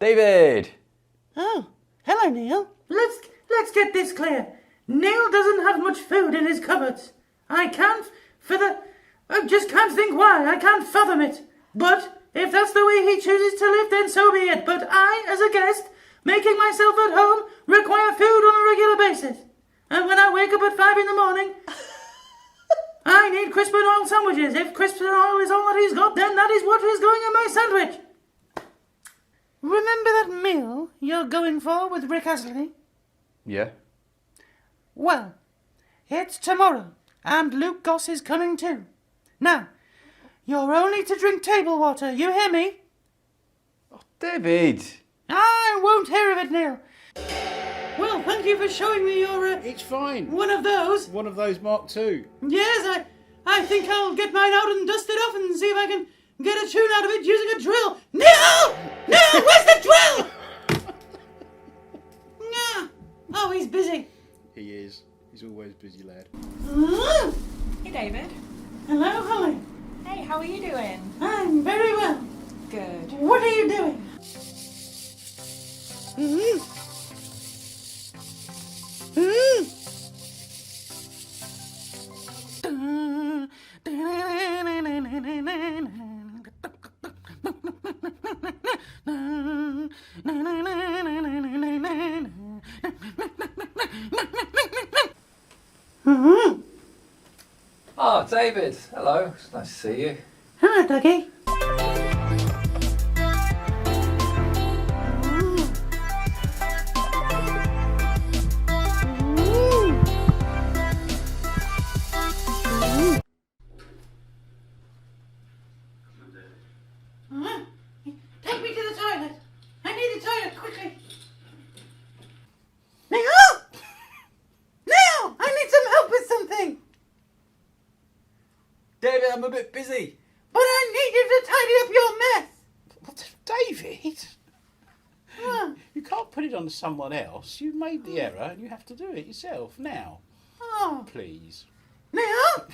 David! Oh, hello, Neil. Let's get this clear. Neil doesn't have much food in his cupboards. I just can't think why. I can't fathom it. But if that's the way he chooses to live, then so be it. But I, as a guest, making myself at home, require food on a regular basis. And when I wake up at 5 in the morning, I need crisp and oil sandwiches. If crisp and oil is all that he's got, then that is what is going in my sandwich. Remember that meal you're going for with Rick Astley? Yeah? Well, it's tomorrow, and Luke Goss is coming too. Now, you're only to drink table water, you hear me? Oh, David! I won't hear of it, Neil. Well, thank you for showing me your... It's fine. One of those. One of those Mark II. Yes, I think I'll get mine out and dust it off and see if I can get a tune out of it using a drill. Neil! Neil, where's the drill? No. Oh, he's busy. He is. He's always busy, lad. Hey, David. Hello, Holly. Hey, how are you doing? I'm very well. Good. What are you doing? Oh, David. Hello. It's nice to see you. Hello, Dougie. Take me to the toilet. I need the toilet quickly. Neil! Neil! I need some help with something. David, I'm a bit busy. But I need you to tidy up your mess. What, David? Huh. You can't put it on someone else. You made the error and you have to do it yourself now. Oh, Please. Neil!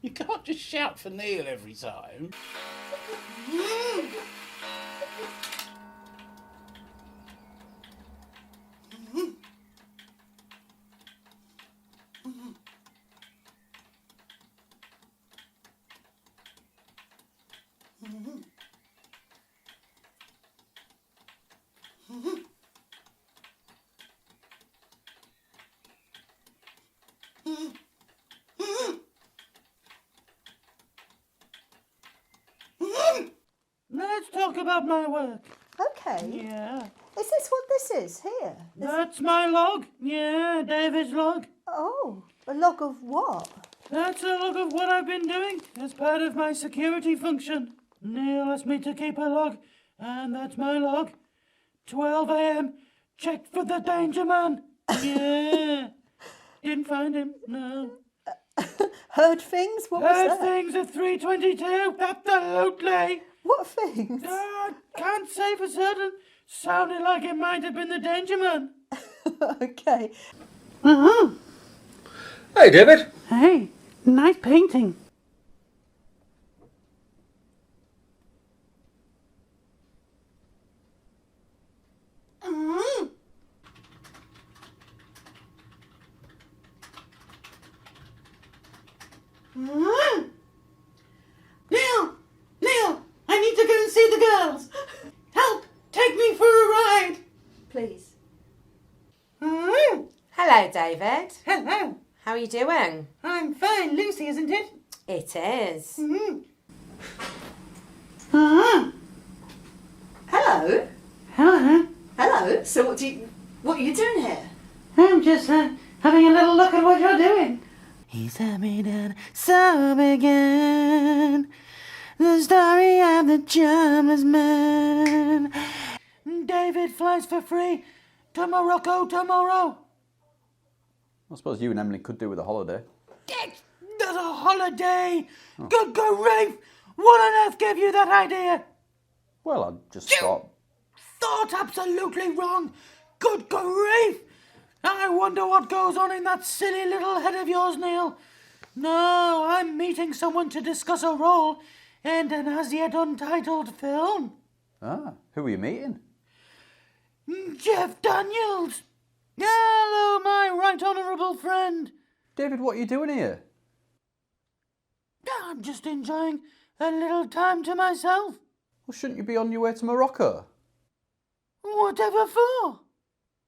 You can't just shout for Neil every time. Let's talk about my work. Okay. Yeah. Is this what this is here? That's my log. Yeah, David's log. Oh, a log of what? That's a log of what I've been doing as part of my security function. Neil asked me to keep a log, and that's my log. 12 a.m. Checked for the danger man. Yeah. Didn't find him, no. Heard things? What was Heard that? things at 3:22. Absolutely. What things? Can't say for certain. Sounded like it might have been the danger man. Okay. Uh-huh. Hey, David. Hey, nice painting. Neil, I need to go and see the girls. Help, take me for a ride. Please. Hello, David. Hello, How are you doing? I'm fine, Lucy, isn't it? It is. Uh-huh. Hello. Hello. Hello. So what are you doing here? I'm just having a little look at what you're doing. He sat me down, so began the story of the jobless man. David flies for free to Morocco tomorrow. I suppose you and Emily could do with a holiday. It's not a holiday. Oh. Good grief! What on earth gave you that idea? Well, I just thought... Thought absolutely wrong. Good grief! I wonder what goes on in that silly little head of yours, Neil. No, I'm meeting someone to discuss a role in an as yet untitled film. Ah, who are you meeting? Jeff Daniels! Hello, my right honourable friend. David, what are you doing here? I'm just enjoying a little time to myself. Well, shouldn't you be on your way to Morocco? Whatever for?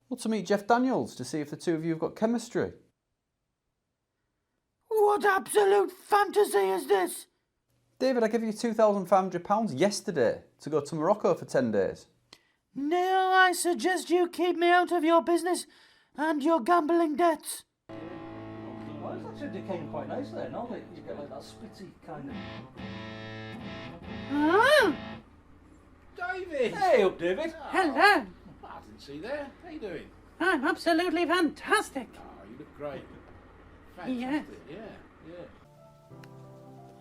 Well, to meet Jeff Daniels, to see if the two of you have got chemistry. What absolute fantasy is this? David, I gave you £2,500 yesterday to go to Morocco for 10 days. Neil, I suggest you keep me out of your business and your gambling debts. Well, it's actually decaying quite nicely then, aren't it? You get like that spitty kind of... Ah, David! Hey up, David. hello. I didn't see there. How you doing? I'm absolutely fantastic. Oh, you look great. Fantastic. Yes.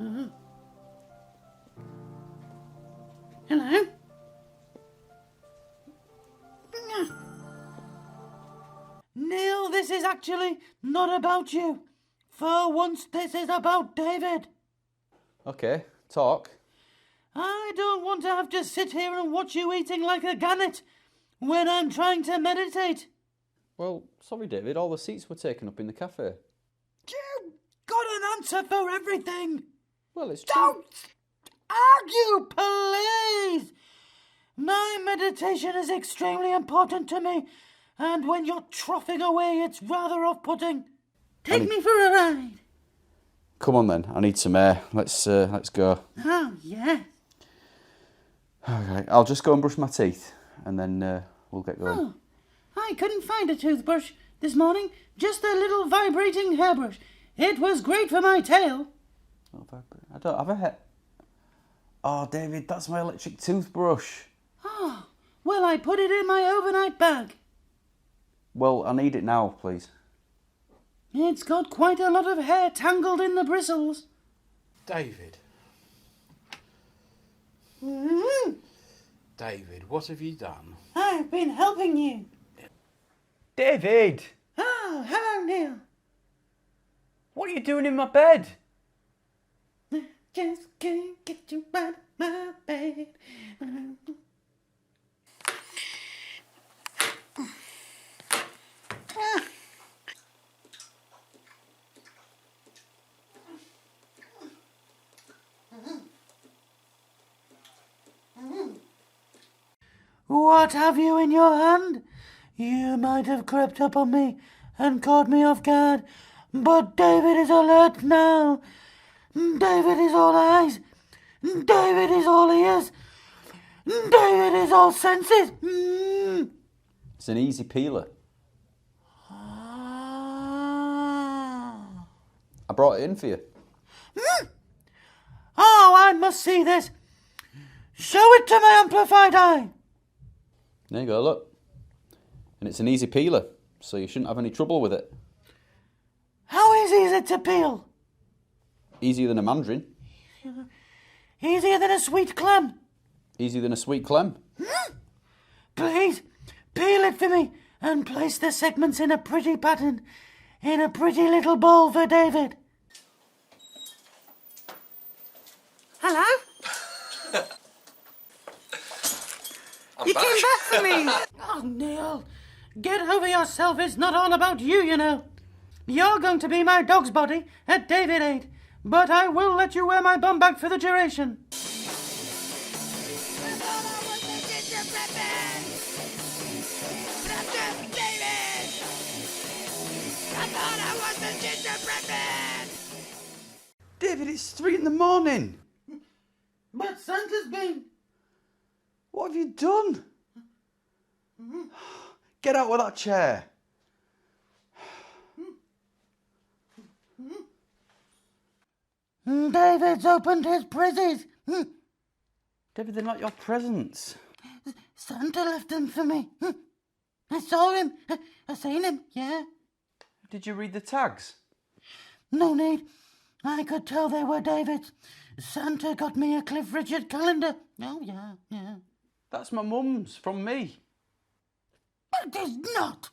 Yeah. Hello. Neil, this is actually not about you. For once, this is about David. Okay, talk. I don't want to have to sit here and watch you eating like a gannet when I'm trying to meditate. Well, sorry, David, all the seats were taken up in the cafe. You've got an answer for everything. Well, it's true. Don't argue, please. My meditation is extremely important to me, and when you're troughing away, it's rather off-putting. Take me for a ride. Come on then, I need some air. Let's go. Oh, yes. Okay, I'll just go and brush my teeth, and then we'll get going. Oh, I couldn't find a toothbrush this morning. Just a little vibrating hairbrush. It was great for my tail. I don't have a hair. Oh, David, that's my electric toothbrush. Oh, well, I put it in my overnight bag. Well, I need it now, please. It's got quite a lot of hair tangled in the bristles. David. David, what have you done? I've been helping you. David! Oh, hello, Neil. What are you doing in my bed? Just can't get you out of my bed. What have you in your hand? You might have crept up on me and caught me off guard, but David is alert now. David is all eyes. David is all ears. David is all senses. It's an easy peeler. I brought it in for you. Oh, I must see this. Show it to my amplified eye. There you go, look. And it's an easy peeler, so you shouldn't have any trouble with it. How easy is it to peel? Easier than a mandarin. Easier than a sweet clam. Easier than a sweet clem. Please, peel it for me and place the segments in a pretty pattern, in a pretty little bowl for David. Hello? I'm You back. came back for me! Oh, Neil, get over yourself. It's not all about you, you know. You're going to be my dog's body at David 8, but I will let you wear my bum bag for the duration. David, it's 3 in the morning. But Santa's been... What have you done? Get out of that chair. David's opened his presents. David, they're not your presents. Santa left them for me. I saw him. I seen him, yeah. Did you read the tags? No need. I could tell they were David's. Santa got me a Cliff Richard calendar. Oh, yeah. That's my mum's, from me. It is not.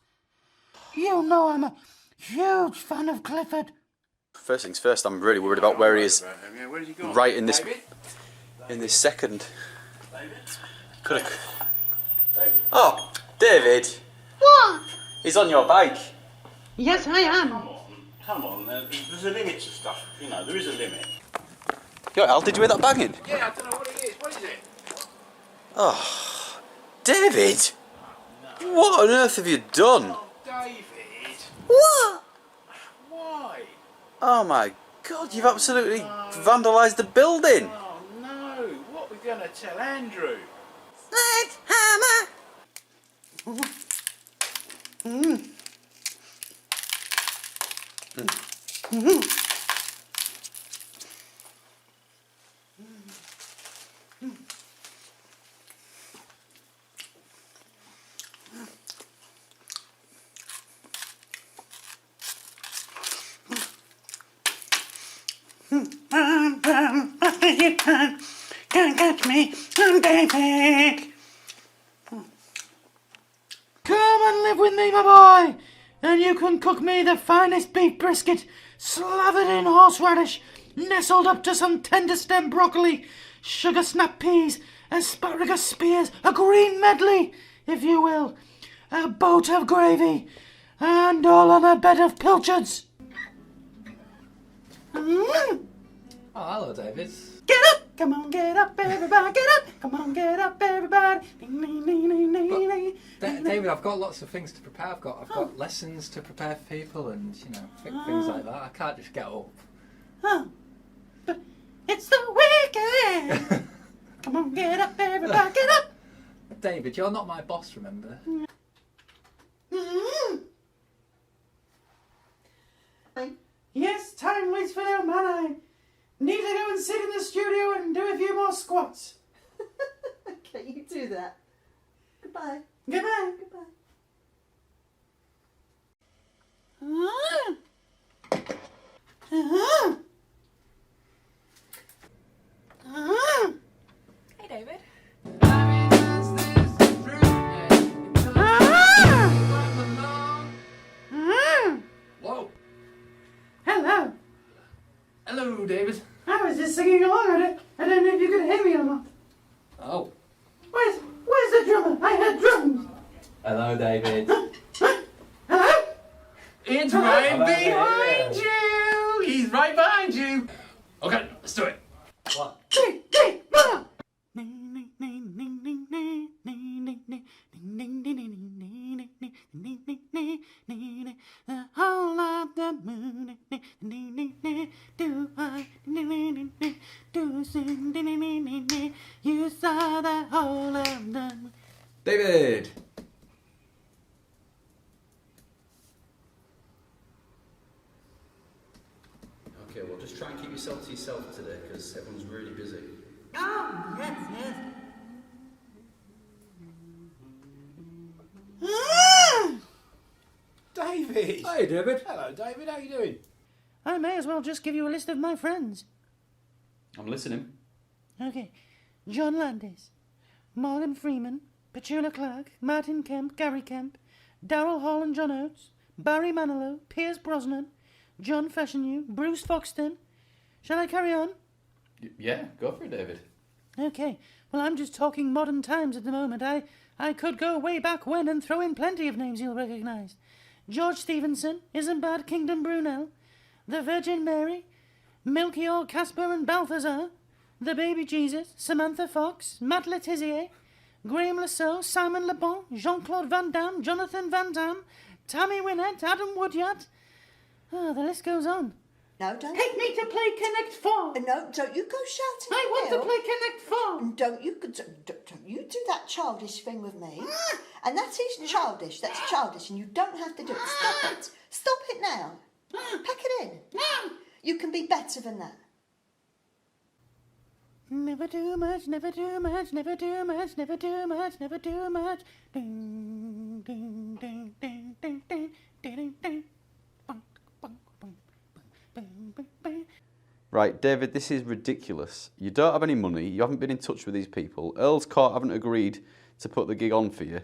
You know I'm a huge fan of Clifford. First things first, I'm really worried about where he is Where did you go? right in this second. Could have... Oh, David, What? he's on your bike. Yes, I am. Come on, there's a limit to stuff. You know, there is a limit. Yo, Al, did you hear that banging? Yeah, I don't know what it is. What is it? Oh, David! What on earth have you done? Oh, David. What? Why? Oh my God, you've absolutely vandalised the building. Oh, no. What are we going to tell Andrew? Sledgehammer. You can't catch me. I'm David. Come and live with me, my boy, and you can cook me the finest beef brisket, slathered in horseradish, nestled up to some tender stem broccoli, sugar snap peas, asparagus spears, a green medley, if you will, a boat of gravy, and all on a bed of pilchards. Mm. Oh, hello, David. Get up! Come on, get up, everybody, get up! Come on, get up, everybody! Ding, ding, ding, ding, ding, ding. David, I've got lots of things to prepare. I've got lessons to prepare for people, and things like that. I can't just get up. Oh, but it's the weekend! Come on, get up, everybody, get up! David, you're not my boss, remember? Yes, time waits for no man. I need to go and sit in the studio and do a few more squats. Okay, you do that. Goodbye. Goodbye. Goodbye. Hey, David. Whoa. Hello. Hello, David. I was just singing along. I don't know if you could hear me or not. Oh. Where's the drummer? I heard drums. Hello, David. Hello? It's right behind you. He's right behind you. Okay, let's do it. What? 3, 3, 4. The whole of the moon. Do I do sing? You saw the whole of the moon. David! Okay, well, just try and keep yourself to yourself today, because everyone's really busy. Oh, yes, yes. David. Hey, David. Hello, David. How you doing? I may as well just give you a list of my friends. I'm listening. Okay. John Landis, Morgan Freeman, Petula Clark, Martin Kemp, Gary Kemp, Darrell Hall and John Oates, Barry Manilow, Pierce Brosnan, John Fashionew, Bruce Foxton. Shall I carry on? Yeah, go for it, David. Okay. Well, I'm just talking modern times at the moment. I could go way back when and throw in plenty of names you'll recognise. George Stephenson, Isambard Kingdom Brunel, the Virgin Mary, Melchior Caspar and Balthazar, the Baby Jesus, Samantha Fox, Matt Letizier, Graham Lasso, Simon Le Bon, Jean-Claude Van Damme, Jonathan Van Damme, Tammy Wynette, Adam Woodyard. The list goes on. No, don't. Take me to play Connect 4. No, don't you go shouting. I at want to Bill. play Connect 4. And don't you do that childish thing with me. And that is childish. That's childish, and you don't have to do it. Stop it. Stop it now. Pack it in. You can be better than that. Never too much, never too much, never too much, never too much, never too much. Ding, ding, ding, ding, ding, ding, ding, ding. Bang, bang, bang, bang, bang, bang. Right, David, this is ridiculous. You don't have any money, you haven't been in touch with these people. Earl's Court haven't agreed to put the gig on for you.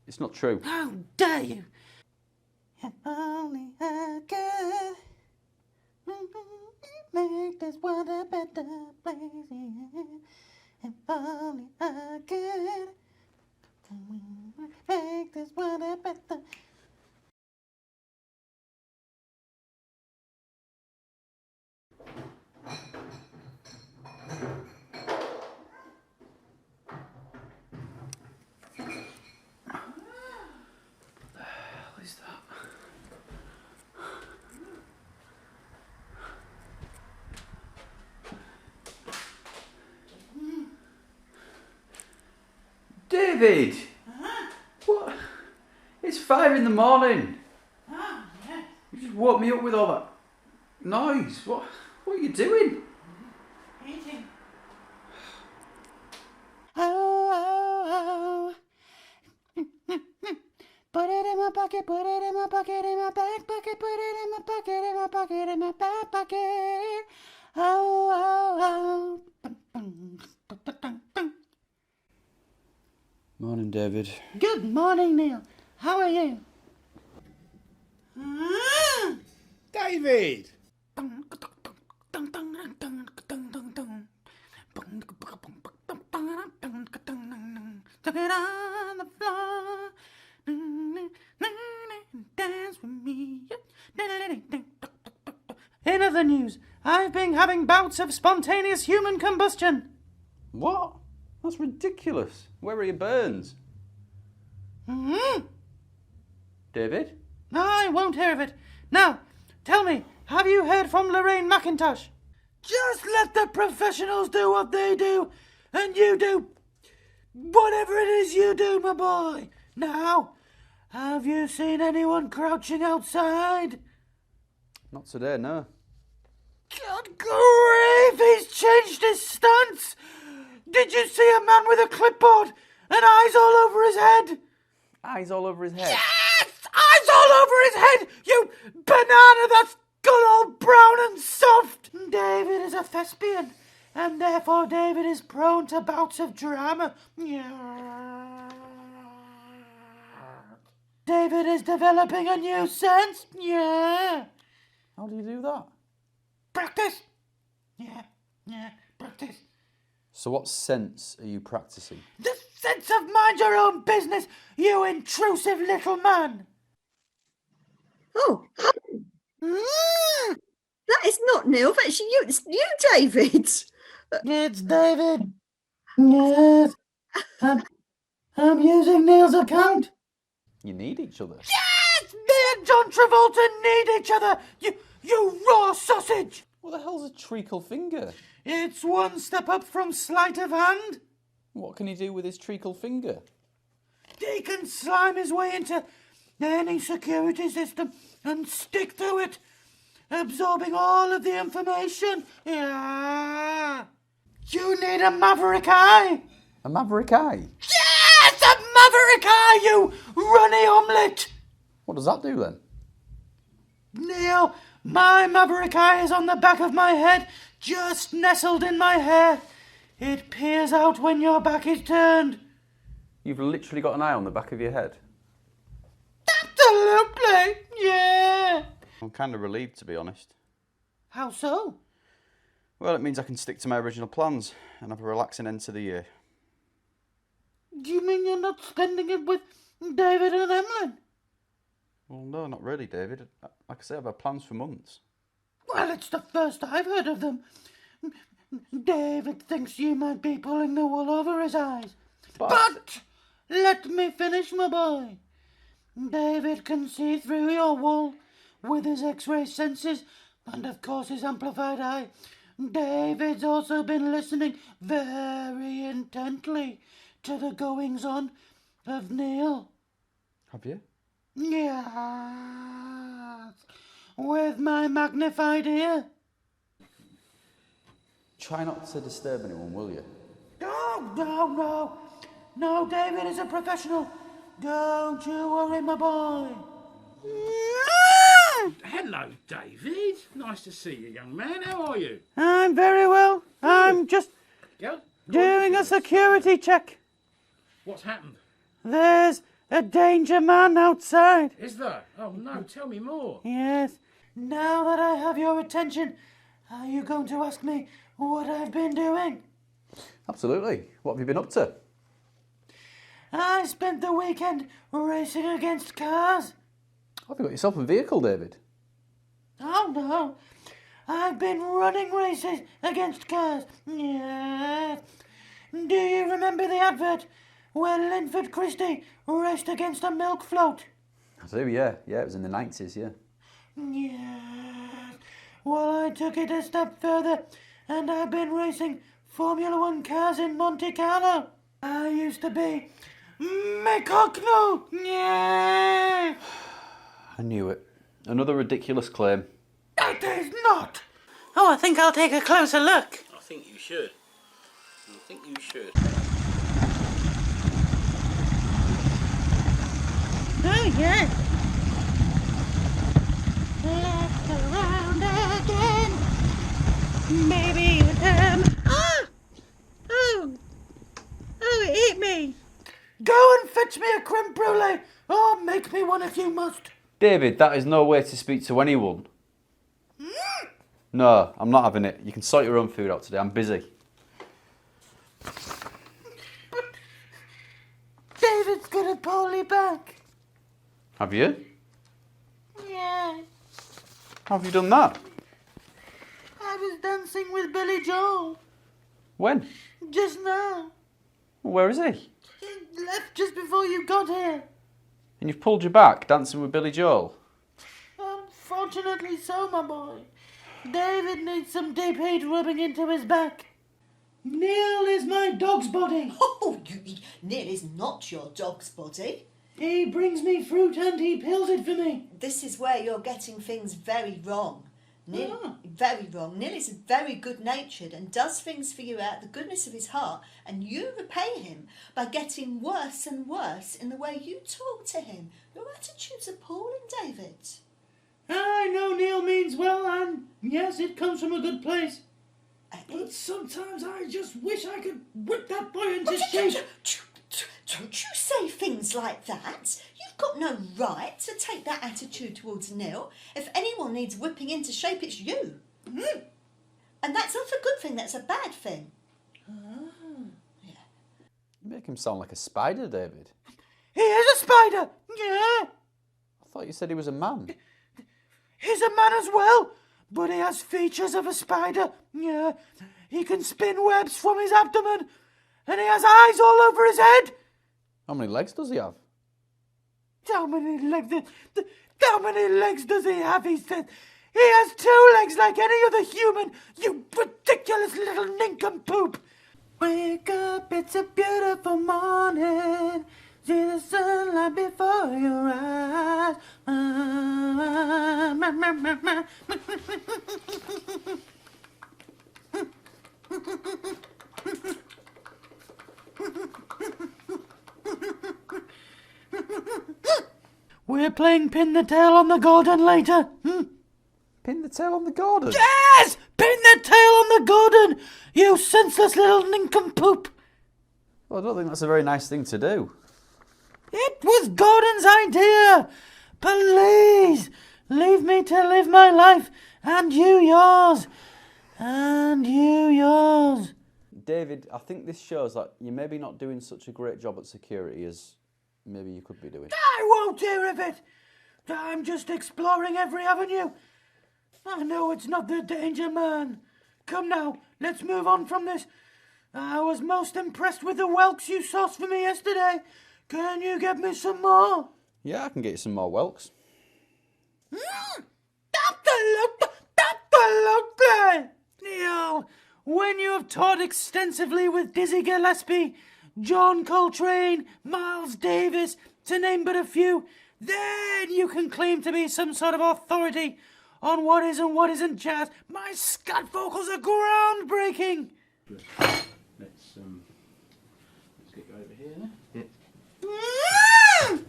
It's not true. How dare you? If only I could make this world a better place. If only I David! What? It's 5 in the morning. Ah, yes. You just woke me up with all that noise. What are you doing? Eating. Oh, put it in my pocket, put it in my pocket, in my back pocket, put it in my pocket, in my pocket, in my back pocket. Oh. Morning, David. Good morning, Neil. How are you? David! Dance with me. In other news, I've been having bouts of spontaneous human combustion. What? That's ridiculous. Where are your burns? David? I won't hear of it. Now, tell me, have you heard from Lorraine McIntosh? Just let the professionals do what they do, and you do whatever it is you do, my boy. Now, have you seen anyone crouching outside? Not today, no. Good grief, he's changed his stance. Did you see a man with a clipboard and eyes all over his head? Eyes all over his head. Yes! Eyes all over his head! You banana that's good all brown and soft! David is a thespian, and therefore David is prone to bouts of drama. Yeah. David is developing a new sense. Yeah. How do you do that? Practice. Yeah, practice. So what sense are you practicing? The sense of mind your own business, you intrusive little man. Oh, that is not Neil. That's you. It's you, David. It's David. Yes. I'm using Neil's account. You need each other. Yes! Me and John Travolta need each other. You raw sausage. What the hell's a treacle finger? It's one step up from sleight of hand. What can he do with his treacle finger? He can slime his way into any security system and stick to it, absorbing all of the information. Yeah. You need a maverick eye. A maverick eye? Yes, a maverick eye, you runny omelette. What does that do then? Neil, my maverick eye is on the back of my head, just nestled in my hair. It peers out when your back is turned. You've literally got an eye on the back of your head. Absolutely, yeah. I'm kind of relieved, to be honest. How so? Well, it means I can stick to my original plans and have a relaxing end to the year. Do you mean you're not spending it with David and Emlyn? Well, no, not really, David. Like I say, I've had plans for months. Well, it's the first I've heard of them. David thinks you might be pulling the wool over his eyes. But let me finish, my boy. David can see through your wool with his X-ray senses and, of course, his amplified eye. David's also been listening very intently to the goings-on of Neil. Have you? Yes, with my magnified ear. Try not to disturb anyone, will you? No, David is a professional. Don't you worry, my boy. Hello, David. Nice to see you, young man. How are you? I'm very well. I'm just Go. doing a security check. What's happened? There's a danger man outside. Is there? Oh, no. Tell me more. Yes. Now that I have your attention, are you going to ask me what I've been doing? Absolutely. What have you been up to? I spent the weekend racing against cars. Have you got yourself a vehicle, David? Oh, no. I've been running races against cars. Yes. Do you remember the advert where Linford Christie raced against a milk float? I do, yeah. Yeah, it was in the 90s, yeah. Yes. Well, I took it a step further and I've been racing Formula One cars in Monte Carlo. I used to be Me cockno! Yeah! I knew it. Another ridiculous claim. It is not! Oh, I think I'll take a closer look. I think you should. Oh, yeah. Left around again. Maybe Ah! Oh! Oh, it hit me. Go and fetch me a creme brulee. Or make me one if you must. David, that is no way to speak to anyone. No, I'm not having it. You can sort your own food out today. I'm busy. David's gonna pull me back. Have you? Yeah. How have you done that? I was dancing with Billy Joel. When? Just now. Where is he? He left just before you got here. And you've pulled your back dancing with Billy Joel? Unfortunately so, my boy. David needs some deep heat rubbing into his back. Neil is my dog's body. Oh, Neil is not your dog's body. He brings me fruit and he peels it for me. This is where you're getting things very wrong. Neil, Ah. very wrong. Neil is very good-natured and does things for you out of the goodness of his heart, and you repay him by getting worse and worse in the way you talk to him. Your attitude's appalling, David. I know Neil means well, and yes, it comes from a good place. But sometimes I just wish I could whip that boy into shape. Don't you say things like that. You've got no right to take that attitude towards Neil. If anyone needs whipping into shape, it's you. Mm. And that's not a good thing, that's a bad thing. You make him sound like a spider, David. He is a spider. Yeah. I thought you said he was a man. He's a man as well, but he has features of a spider. Yeah. He can spin webs from his abdomen, and he has eyes all over his head. How many legs does he have? How many legs does he have, he said. He has 2 legs like any other human, you ridiculous little nincompoop. Wake up, it's a beautiful morning. See the sunlight before your eyes. We're playing pin the tail on the garden later. Pin the tail on the garden? Yes! Pin the tail on the garden, you senseless little nincompoop. Well, I don't think that's a very nice thing to do. It was Gordon's idea. Please, leave me to live my life, and you yours. And you yours. David, I think this shows that you're maybe not doing such a great job at security as maybe you could be doing. I won't hear of it. I'm just exploring every avenue. I know it's not the danger, man. Come now, let's move on from this. I was most impressed with the whelks you sourced for me yesterday. Can you get me some more? Yeah, I can get you some more whelks. Absolutely! Neil, when you have taught extensively with Dizzy Gillespie, John Coltrane, Miles Davis, to name but a few, then you can claim to be some sort of authority on what is and what isn't jazz. My scat vocals are groundbreaking. Let's get you over here.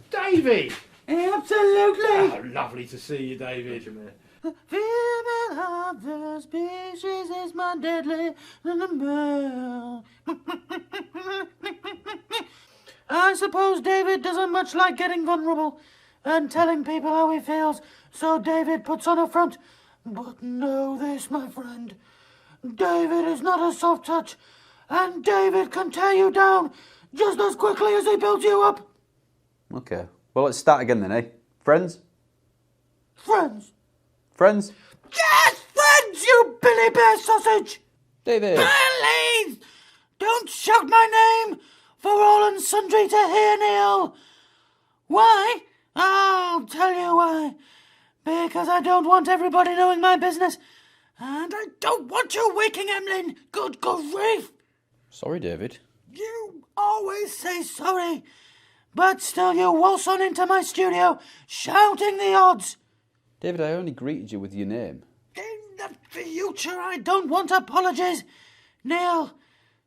Davey! Absolutely. Oh, lovely to see you, David. Female of the species is my deadly number. I suppose David doesn't much like getting vulnerable and telling people how he feels, so David puts on a front. But know this, my friend, David is not a soft touch, and David can tear you down just as quickly as he builds you up. Okay, well, let's start again then, eh? Friends? Friends. Friends? Yes, friends, you Billy Bear sausage! David! Please! Don't shout my name for all and sundry to hear, Neil. Why? I'll tell you why. Because I don't want everybody knowing my business. And I don't want you waking Emlyn. Good grief. Sorry, David. You always say sorry. But still you waltz on into my studio, shouting the odds. David, I only greeted you with your name. In the future, I don't want apologies. Neil,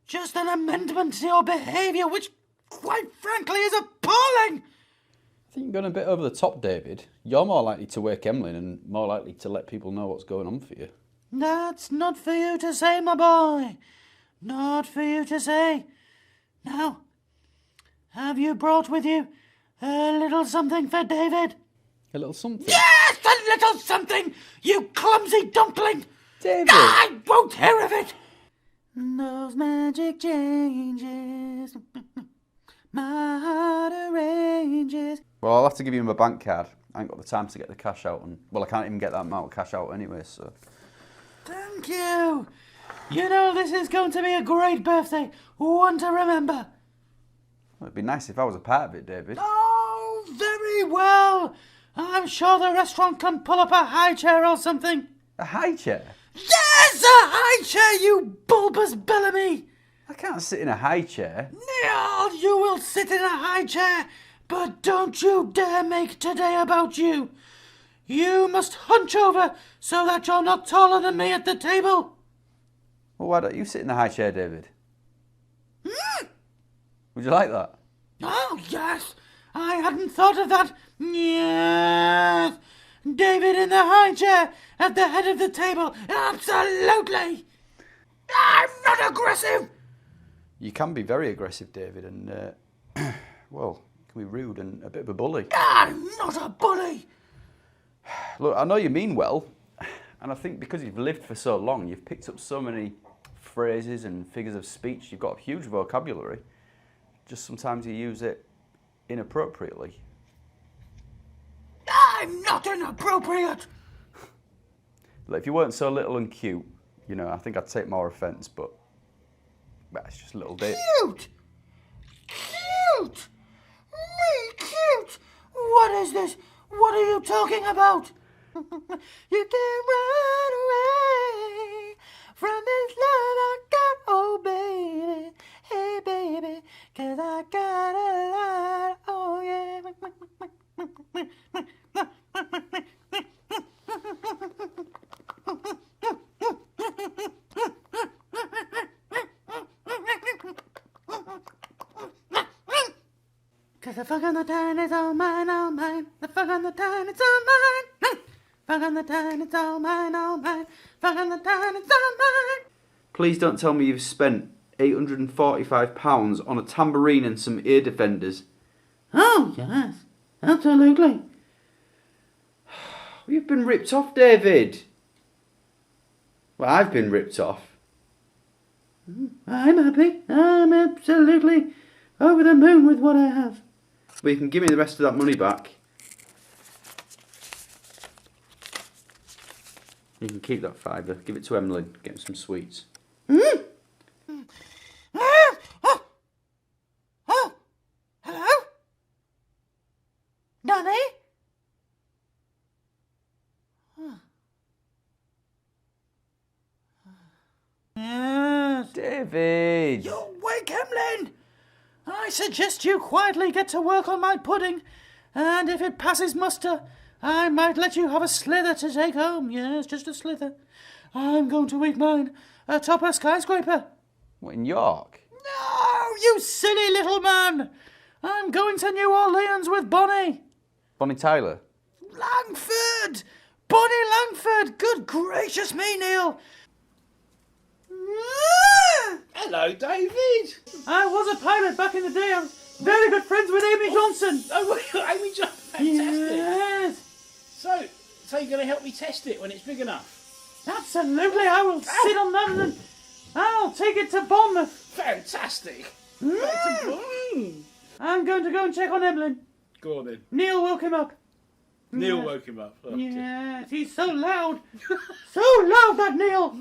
just an amendment to your behaviour, which, quite frankly, is appalling. I think you're going a bit over the top, David. You're more likely to wake Emlyn and more likely to let people know what's going on for you. That's not for you to say, my boy. Not for you to say. Now, have you brought with you a little something for David? A little something? Yes, a little something, you clumsy dumpling. David! I won't hear of it. Those magic changes, my heart arranges. Well, I'll have to give you my bank card. I ain't got the time to get the cash out. And well, I can't even get that amount of cash out anyway, so... Thank you. You know, this is going to be a great birthday. One to remember. Well, it'd be nice if I was a part of it, David. Oh, very well. I'm sure the restaurant can pull up a high chair or something. A high chair? Yes, a high chair, you bulbous Bellamy. I can't sit in a high chair. Neil, you will sit in a high chair, but don't you dare make today about you. You must hunch over so that you're not taller than me at the table. Well, why don't you sit in the high chair, David? Would you like that? Oh, yes. I hadn't thought of that. Yes. David in the high chair at the head of the table. Absolutely. I'm not aggressive. You can be very aggressive, David, and, well, you can be rude and a bit of a bully. I'm not a bully. Look, I know you mean well, and I think because you've lived for so long, you've picked up so many phrases and figures of speech, you've got a huge vocabulary. Just sometimes you use it inappropriately. I'm not inappropriate. Look, if you weren't so little and cute, you know, I think I'd take more offence, but it's just a little bit. Cute. Cute. Me cute. What is this? What are you talking about? You can't run away from this love I got, oh baby, hey baby, 'cause I got a lot, oh yeah. Cause the fuck on the time is all mine, all mine. The fuck on the time, it's all mine. Fuck on the time, it's all mine, all mine. Fuck on the time, it's all mine. Please don't tell me you've spent £845 on a tambourine and some ear defenders. Oh, yes, absolutely. You've been ripped off, David. Well, I've been ripped off. I'm happy. I'm absolutely over the moon with what I have. Well, you can give me the rest of that money back. You can keep that £5. Give it to Emlyn. Get him some sweets. Oh, hello? Danny? Yes. David! You wake, Emlyn! I suggest you quietly get to work on my pudding, and if it passes muster, I might let you have a slither to take home. Yes, just a slither. I'm going to eat mine atop a skyscraper. What, in York? No, you silly little man! I'm going to New Orleans with Bonnie. Bonnie Tyler? Langford! Bonnie Langford! Good gracious me, Neil! Hello, David. I was a pirate back in the day. I was very good friends with Amy Johnson. Oh, Amy Johnson, fantastic. Yes, So you're going to help me test it when it's big enough? absolutely. I will sit on that and then I'll take it to Bournemouth. Fantastic. I'm going to go and check on Emlyn. Go on then. Neil woke him up. Neil woke him up. Oh, Yes, he's so loud. So loud, that Neil.